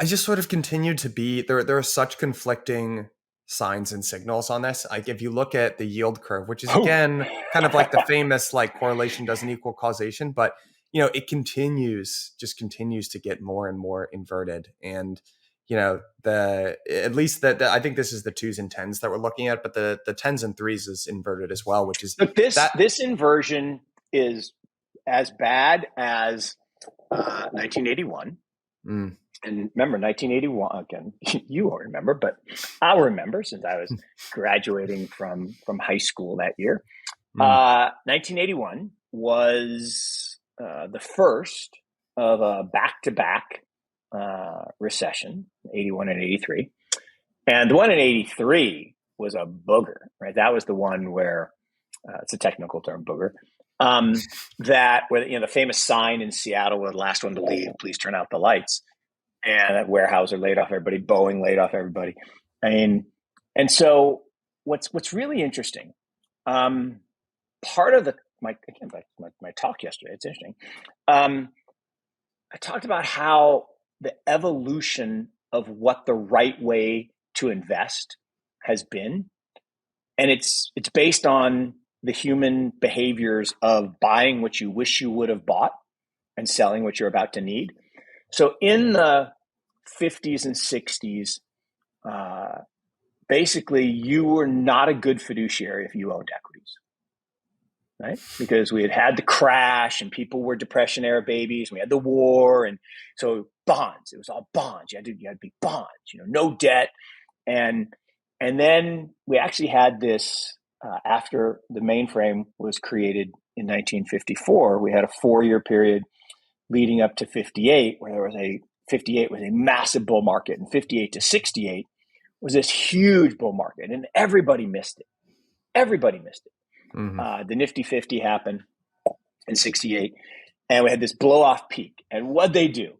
just sort of continue to be there are such conflicting signs and signals on this. Like if you look at the yield curve, which is again kind of like the famous like correlation doesn't equal causation, but it continues to get more and more inverted. And at least I think this is the 2s and 10s that we're looking at, but the 10s and 3s is inverted as well, which is but this inversion is as bad as 1981. And remember, 1981, again, you won't remember, but I'll remember since I was graduating from high school that year. 1981 was the first of a back-to-back recession, 81 and 83. And the one in 83 was a booger, right? That was the one where, it's a technical term, booger, that where the famous sign in Seattle, were the last one to leave, please turn out the lights. And that Weyerhaeuser laid off everybody, Boeing laid off everybody. And so what's really interesting, part of my talk yesterday, it's interesting. I talked about how the evolution of what the right way to invest has been. And it's based on the human behaviors of buying what you wish you would have bought and selling what you're about to need. So in the 50s and 60s, basically you were not a good fiduciary if you owned equities, right? Because we had the crash and people were depression era babies. We had the war. And so bonds, it was all bonds. You had to be bonds, no debt. And then we actually had this, after the mainframe was created in 1954, we had a 4-year period leading up to 58, where 58 was a massive bull market, and 58 to 68 was this huge bull market, and everybody missed it. Everybody missed it. The Nifty 50 happened in 68, and we had this blow off peak. And what'd they do?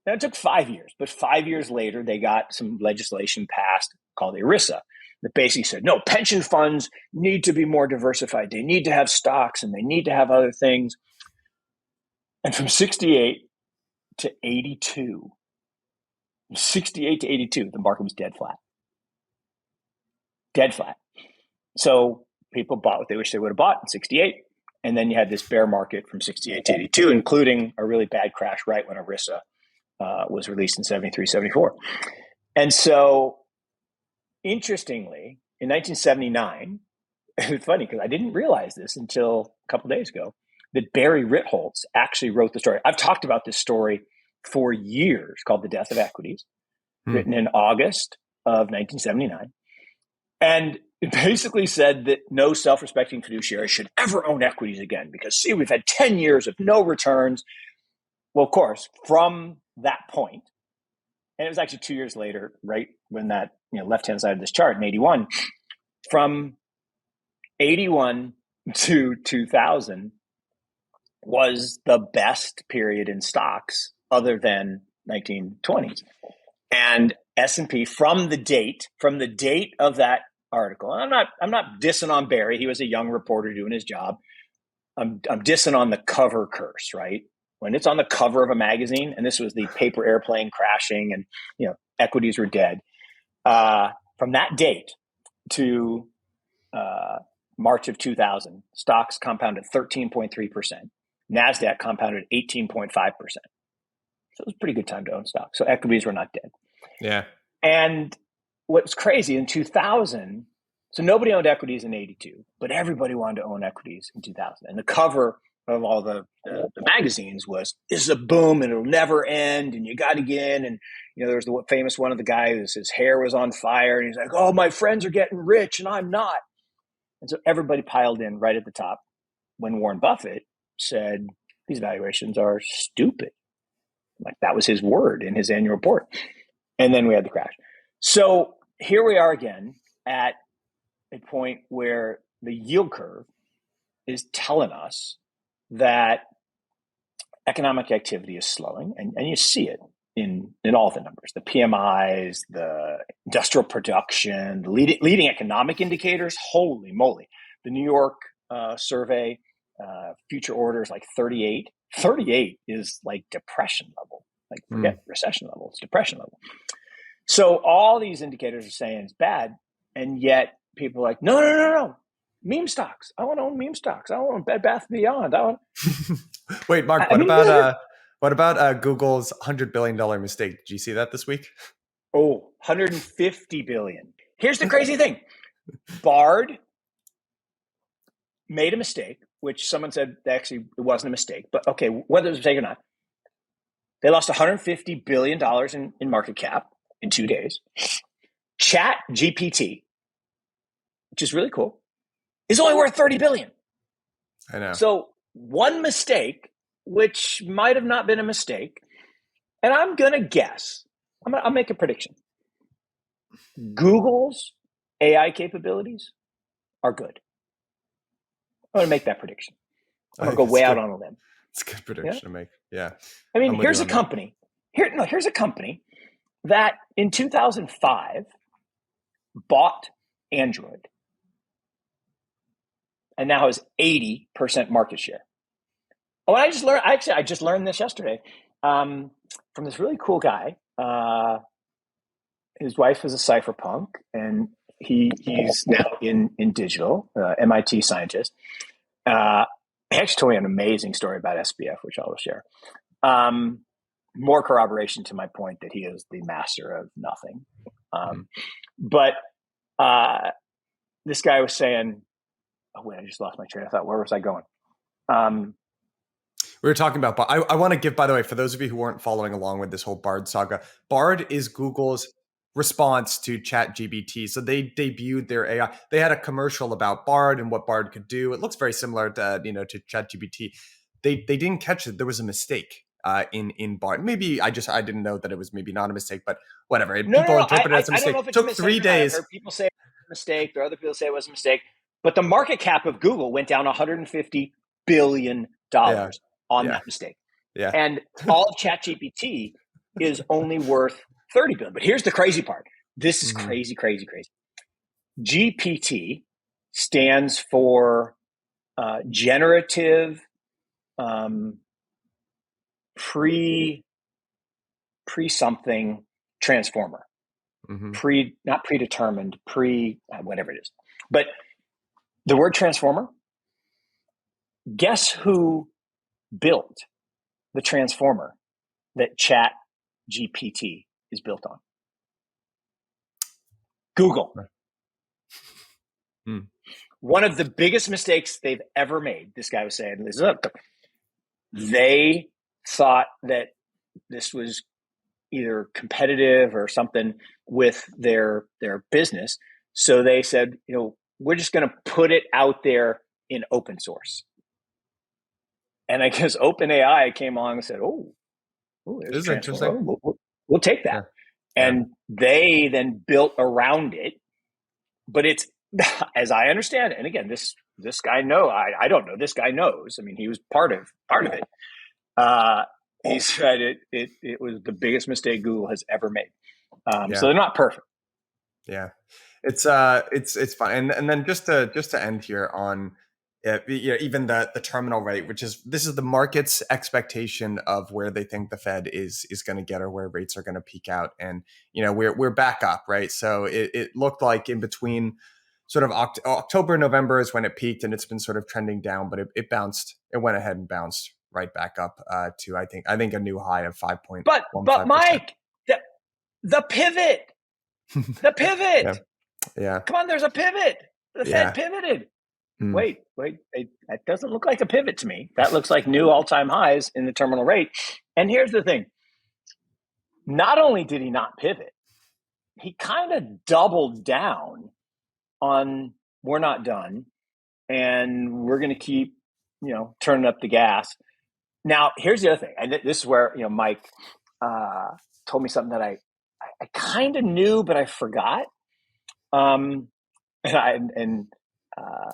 Now, it took 5 years, but 5 years later, they got some legislation passed called ERISA that basically said, no, pension funds need to be more diversified. They need to have stocks and they need to have other things. And from 68 to 82, the market was dead flat. Dead flat. So people bought what they wish they would have bought in 68. And then you had this bear market from 68 to 82, including a really bad crash right when ERISA was released in 73, 74. And so, interestingly, in 1979, it's funny because I didn't realize this until a couple of days ago, that Barry Ritholtz actually wrote the story. I've talked about this story for years, called The Death of Equities, written in August of 1979. And it basically said that no self-respecting fiduciary should ever own equities again because, see, we've had 10 years of no returns. Well, of course, from that point, And it was actually 2 years later, right when that left-hand side of this chart in 81, from 81 to 2000 was the best period in stocks other than 1920s. And S&P from the date of that article. And I'm not dissing on Barry. He was a young reporter doing his job. I'm dissing on the cover curse, right? When it's on the cover of a magazine, and this was the paper airplane crashing, and equities were dead. From that date to March of 2000, stocks compounded 13.3%. NASDAQ compounded 18.5%. So it was a pretty good time to own stocks. So equities were not dead. Yeah. And what's crazy in 2000, so nobody owned equities in 82, but everybody wanted to own equities in 2000. And the cover of all the magazines was, this is a boom and it'll never end and you got to get in. And, there was the famous one of the guy his hair was on fire and he's like, oh, my friends are getting rich and I'm not. And so everybody piled in right at the top when Warren Buffett said, these valuations are stupid. Like that was his word in his annual report. And then we had the crash. So here we are again at a point where the yield curve is telling us that economic activity is slowing. And you see it in all the numbers, the PMIs, the industrial production, the leading economic indicators. Holy moly. The New York survey, future orders like 38. 38 is like depression level. Like forget recession level, it's depression level. So all these indicators are saying it's bad, and yet people are like, no. Meme stocks. I want to own meme stocks. I want Bed Bath & Beyond. Wait, Mark, what about Google's $100 billion mistake? Did you see that this week? Oh, 150 billion. Here's the crazy thing. Bard made a mistake, which someone said actually it wasn't a mistake, but okay, whether it was a mistake or not, they lost $150 billion in market cap in 2 days. Chat GPT, which is really cool, is only worth 30 billion. I know. So one mistake, which might have not been a mistake, and I'm going to guess, I'll make a prediction. Google's AI capabilities are good. I'm going to make that prediction. I'm going to go way out on a limb. It's a good prediction to make. Yeah. I mean, here's a company. Here's a company that in 2005 bought Android and now has 80% market share. Oh, I just learned this yesterday from this really cool guy. His wife is a cypherpunk, and he's now in digital, MIT scientist. He actually told me an amazing story about SBF, which I will share. More corroboration to my point that he is the master of nothing. But this guy was saying, oh, wait, I just lost my train of thought. Where was I going? We were talking about, I want to give, by the way, for those of you who weren't following along with this whole Bard saga, Bard is Google's response to ChatGPT. So they debuted their AI. They had a commercial about Bard and what Bard could do. It looks very similar to ChatGPT. They didn't catch it. There was a mistake in Bard. Maybe I didn't know that it was maybe not a mistake, but whatever. People interpret it as a mistake. I don't know if it's took a mistake 3 days. I've heard people say it was a mistake. There are other people say it was a mistake. But the market cap of Google went down $150 billion on that mistake. Yeah. And all of ChatGPT is only worth 30 billion. But here's the crazy part. This is crazy. GPT stands for generative pre something transformer. Not predetermined, whatever it is. But the word transformer, guess who built the transformer that Chat GPT is built on? Google. One of the biggest mistakes they've ever made, this guy was saying, they thought that this was either competitive or something with their business. So they said, we're just going to put it out there in open source. And I guess OpenAI came along and said, "Oh, this is interesting. We'll take that." Yeah. And they then built around it. But it's, as I understand it, and again, this guy I don't know. This guy knows. I mean, he was part of it. He said it was the biggest mistake Google has ever made. So they're not perfect. Yeah, it's fine. And then just to end here on even the terminal rate, this is the market's expectation of where they think the Fed is going to get, or where rates are going to peak out. And we're back up, right? So it looked like in between sort of October, November is when it peaked, and it's been sort of trending down, but it bounced. It went ahead and bounced right back up to I think a new high of 5.15%. But Mike, the pivot. The pivot. Yeah. Come on, there's a pivot. The Fed pivoted. Wait. That doesn't look like a pivot to me. That looks like new all-time highs in the terminal rate. And here's the thing. Not only did he not pivot, he kind of doubled down on we're not done and we're going to keep, turning up the gas. Now, here's the other thing. And this is where, Mike told me something that I kind of knew, but I forgot. This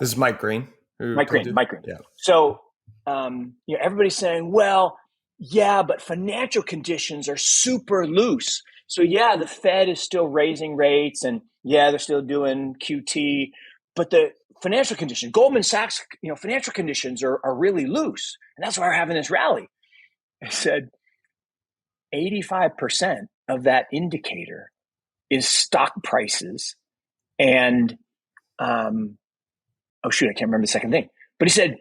is Mike Green. Mike Green. Yeah. So, everybody's saying, well, yeah, but financial conditions are super loose. So yeah, the Fed is still raising rates, and yeah, they're still doing QT, but the financial conditions, Goldman Sachs, financial conditions are really loose, and that's why we're having this rally. I said, 85% of that indicator is stock prices, and I can't remember the second thing. But he said,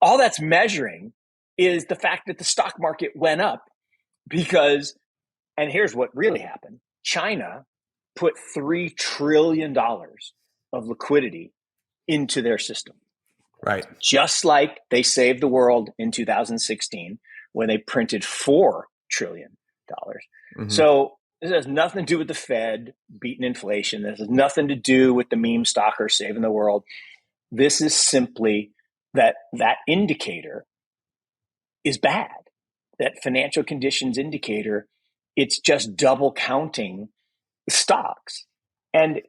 all that's measuring is the fact that the stock market went up because, and here's what really happened. China put $3 trillion of liquidity into their system. Right. Just like they saved the world in 2016 when they printed $4 trillion. Mm-hmm. So this has nothing to do with the Fed beating inflation. This has nothing to do with the meme stockers saving the world. This is simply that indicator is bad. That financial conditions indicator, it's just double counting the stocks. And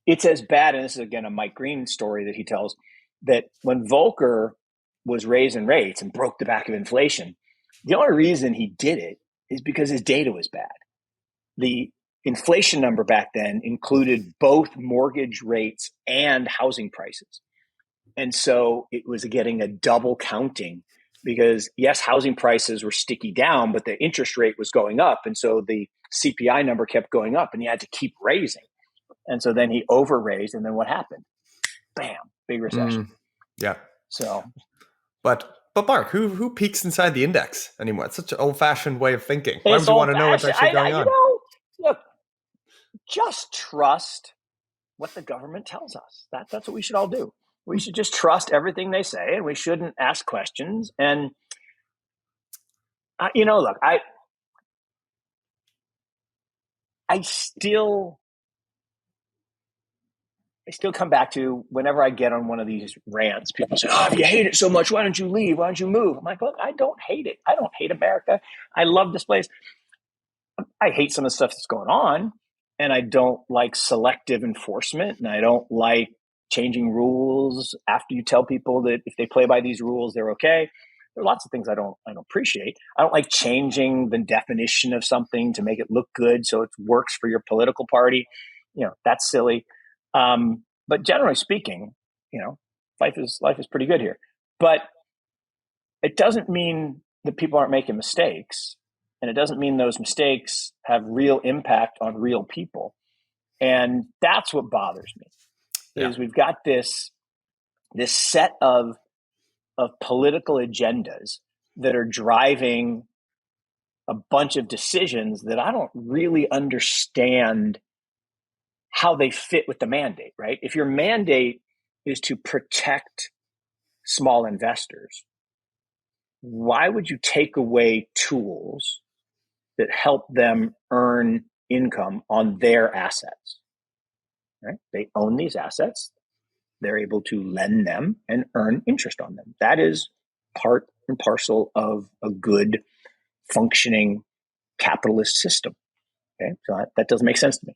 it's as bad, and this is again a Mike Green story that he tells, that when Volcker was raising rates and broke the back of inflation, the only reason he did it is because his data was bad. The inflation number back then included both mortgage rates and housing prices. And so it was getting a double counting because, yes, housing prices were sticky down, but the interest rate was going up. And so the CPI number kept going up and he had to keep raising. And so then he over-raised. And then what happened? Bam, big recession. Yeah. So, but Mark, who peeks inside the index anymore? It's such an old-fashioned way of thinking. Why would you want to know what's actually going on? Look, just trust what the government tells us. That's what we should all do. We should just trust everything they say, and we shouldn't ask questions. And, look, I still come back to whenever I get on one of these rants, people say, oh, if you hate it so much, why don't you leave? Why don't you move? I'm like, look, I don't hate it. I don't hate America. I love this place. I hate some of the stuff that's going on, and I don't like selective enforcement, and I don't like changing rules after you tell people that if they play by these rules, they're okay. There are lots of things I don't appreciate. I don't like changing the definition of something to make it look good so it works for your political party. That's silly. But generally speaking, life is pretty good here. But it doesn't mean that people aren't making mistakes, and it doesn't mean those mistakes have real impact on real people. And that's what bothers me. Is we've got this set of political agendas that are driving a bunch of decisions that I don't really understand how they fit with the mandate, right? If your mandate is to protect small investors, why would you take away tools that help them earn income on their assets? Right? They own these assets. They're able to lend them and earn interest on them. That is part and parcel of a good functioning capitalist system. Okay, so that doesn't make sense to me.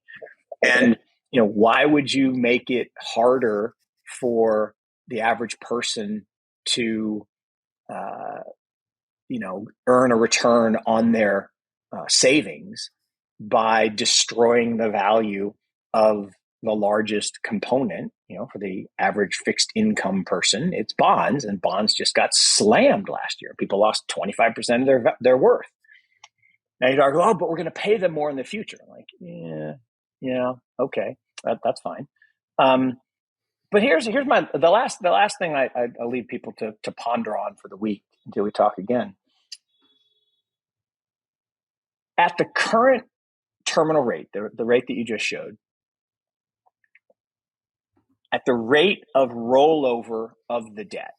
And why would you make it harder for the average person to earn a return on their savings by destroying the value of the largest component? For the average fixed income person, it's bonds, and bonds just got slammed last year. People lost 25% of their worth. Now you'd argue, oh, but we're going to pay them more in the future. I'm like, yeah, okay, that's fine. But here's the last thing I'll leave people to ponder on for the week until we talk again. At the current terminal rate, the rate that you just showed, at the rate of rollover of the debt,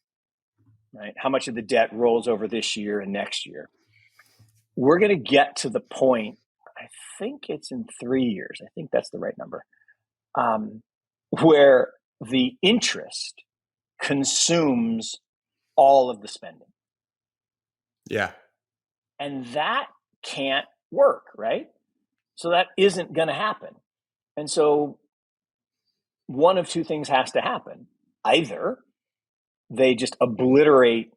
right? How much of the debt rolls over this year and next year? We're going to get to the point, I think it's in 3 years, I think that's the right number, where the interest consumes all of the spending. Yeah. And that can't work, right? So that isn't going to happen. And so one of two things has to happen. Either they just obliterate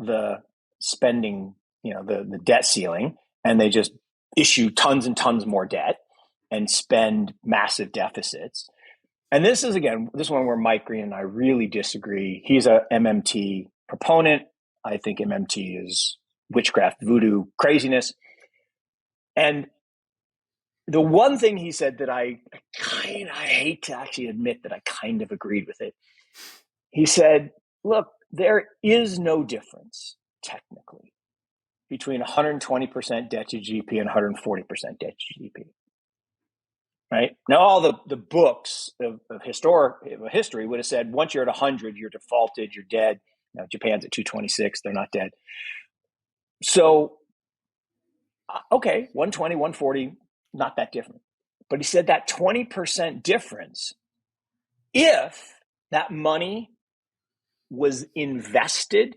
the spending, the debt ceiling, and they just issue tons and tons more debt and spend massive deficits. And this is one where Mike Green and I really disagree. He's a MMT proponent. I think MMT is witchcraft, voodoo, craziness. And the one thing he said that I hate to actually admit that I kind of agreed with it. He said, look, there is no difference technically between 120% debt to GDP and 140% debt to GDP. Right? Now, all the books of history would have said, once you're at 100, you're defaulted, you're dead. Now, Japan's at 226, they're not dead. So, okay, 120, 140, not that different. But he said that 20% difference, if that money was invested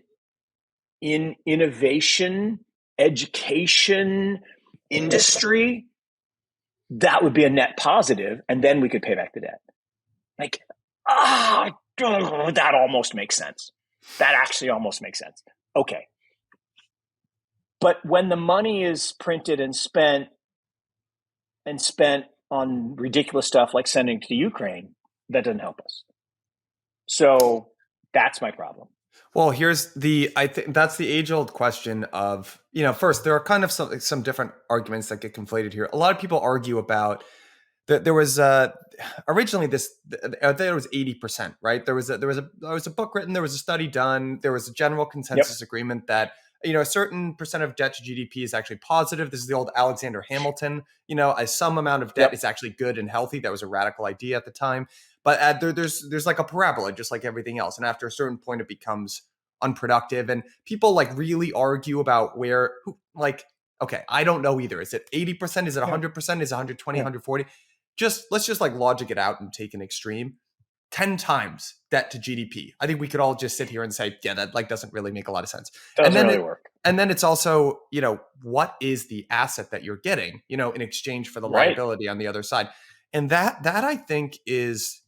in innovation, education, industry, that would be a net positive, and then we could pay back the debt. Like, that almost makes sense. That actually almost makes sense. Okay. But when the money is printed and spent on ridiculous stuff like sending to Ukraine, that doesn't help us. So that's my problem. Well, I think that's the age-old question of, first, there are kind of some different arguments that get conflated here. A lot of people argue about that there was originally I think it was 80%, right? There was a book written, there was a study done, there was a general consensus agreement that a certain percent of debt to GDP is actually positive. This is the old Alexander Hamilton. Some amount of debt is actually good and healthy. That was a radical idea at the time. But there's like a parabola, just like everything else. And after a certain point, it becomes unproductive. And people really argue about okay, I don't know either. Is it 80%? Is it 100%? Is it 120, 140? Let's just logic it out and take an extreme. 10 times debt to GDP. I think we could all just sit here and say, yeah, that doesn't really make a lot of sense. Doesn't really work. And then it's also, what is the asset that you're getting, in exchange for the liability on the other side? And that I think is,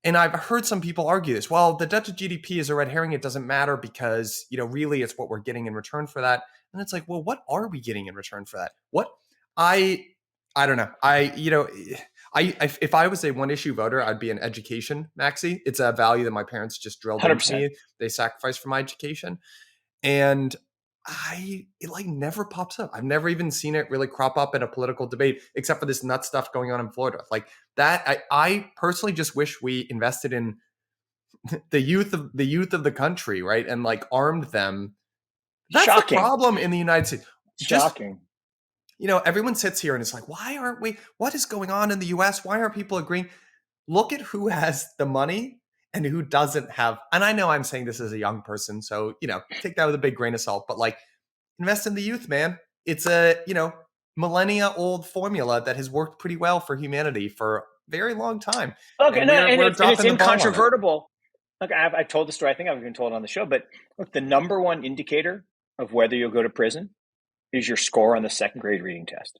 and I've heard some people argue this, well, the debt to GDP is a red herring. It doesn't matter because, really it's what we're getting in return for that. And it's like, well, what are we getting in return for that? I don't know. If I was a one issue voter, I'd be in education, Maxi. It's a value that my parents just drilled 100%. into me. They sacrificed for my education. And it never pops up. I've never even seen it really crop up in a political debate, except for this nut stuff going on in Florida. Like that, I personally just wish we invested in the youth of the country, right? And armed them. That's Shocking. the problem in the United States. Shocking. Everyone sits here and it's like, why aren't we? What is going on in the US? Why aren't people agreeing? Look at who has the money and who doesn't have. And I know I'm saying this as a young person, so, take that with a big grain of salt, but invest in the youth, man. It's a, millennia old formula that has worked pretty well for humanity for a very long time. Okay, and it's incontrovertible. Look, I've told the story. I think I've even told it on the show, but look, the number one indicator of whether you'll go to prison is your score on the second grade reading test.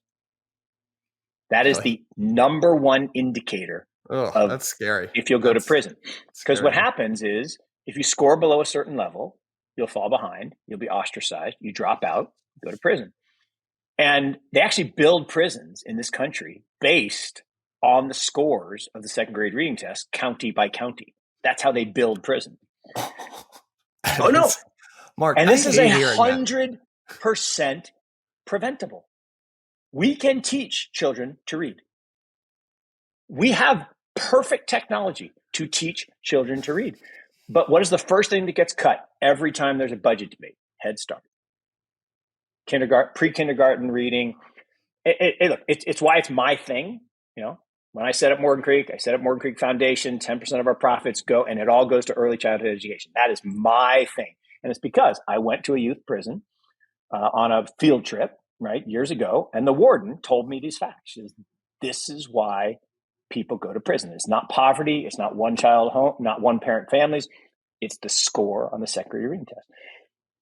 That is Really? the number one indicator Oh, of that's scary. if you'll go to That's prison. Because what scary. happens is if you score below a certain level, you'll fall behind, you'll be ostracized, you drop out, go to prison. And they actually build prisons in this country based on the scores of the second grade reading test, county by county. That's how they build prison. That Oh, no. is, Mark, And I this is hate hearing that. 100% preventable. We can teach children to read. We have perfect technology to teach children to read. But what is the first thing that gets cut every time there's a budget debate? Head Start. Kindergarten, pre-kindergarten reading. It's why it's my thing. You know, when I set up Morgan Creek, I set up Morgan Creek Foundation. 10% of our profits go, and it all goes to early childhood education. That is my thing, and it's because I went to a youth prison on a field trip, right, years ago, and the warden told me these facts. This is why people go to prison. It's not poverty. It's not one child home, not one parent families. It's the score on the second grade reading test,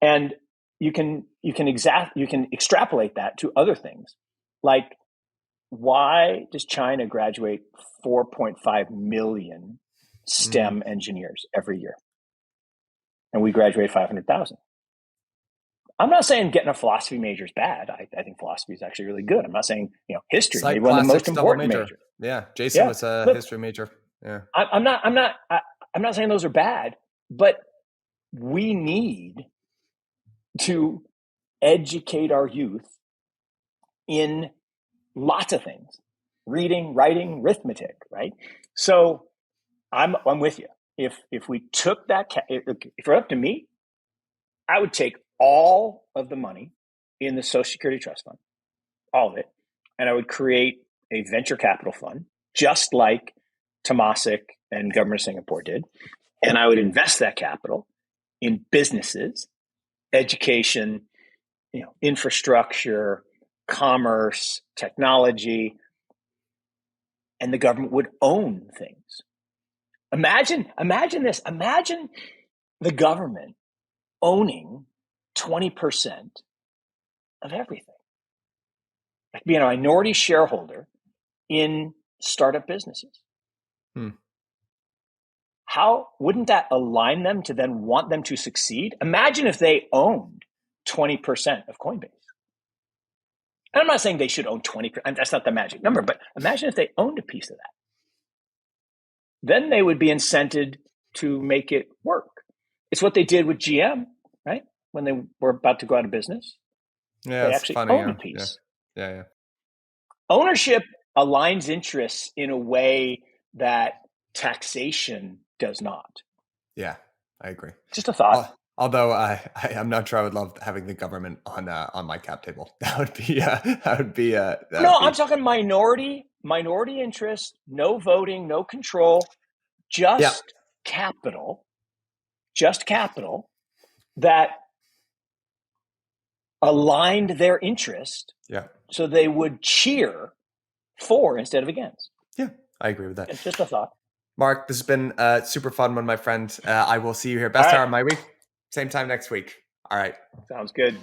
and you can extrapolate that to other things, like why does China graduate 4.5 million STEM engineers every year, and we graduate 500,000? I'm not saying getting a philosophy major is bad. I think philosophy is actually really good. I'm not saying history, maybe one of the most important majors. Yeah, Jason was a history major. Yeah, I'm not saying those are bad, but we need to educate our youth in lots of things: reading, writing, arithmetic, right? So I'm with you. If we took that, if it were up to me, I would take all of the money in the Social Security Trust Fund, all of it, and I would create a venture capital fund, just like Temasek and Government of Singapore did, and I would invest that capital in businesses, education, infrastructure, commerce, technology, and the government would own things. Imagine this. Imagine the government owning 20% of everything. Like being a minority shareholder in startup businesses. How wouldn't that align them to then want them to succeed? Imagine if they owned 20% of Coinbase. And I'm not saying they should own 20%. That's not the magic number, but imagine if they owned a piece of that. Then they would be incented to make it work. It's what they did with GM, right? When they were about to go out of business. Yeah, they it's actually funny, owned a piece. Yeah. Ownership aligns interests in a way that taxation does not. Yeah, I agree. Just a thought. Although I'm not sure I would love having the government on my cap table. That would be. I'm talking minority interest, no voting, no control, just capital that aligned their interest. Yeah. So they would cheer for instead of against. Yeah, I agree with that. It's just a thought. Mark, this has been a super fun one, my friend. I will see you here. Best hour of my week. Same time next week. All right. Sounds good.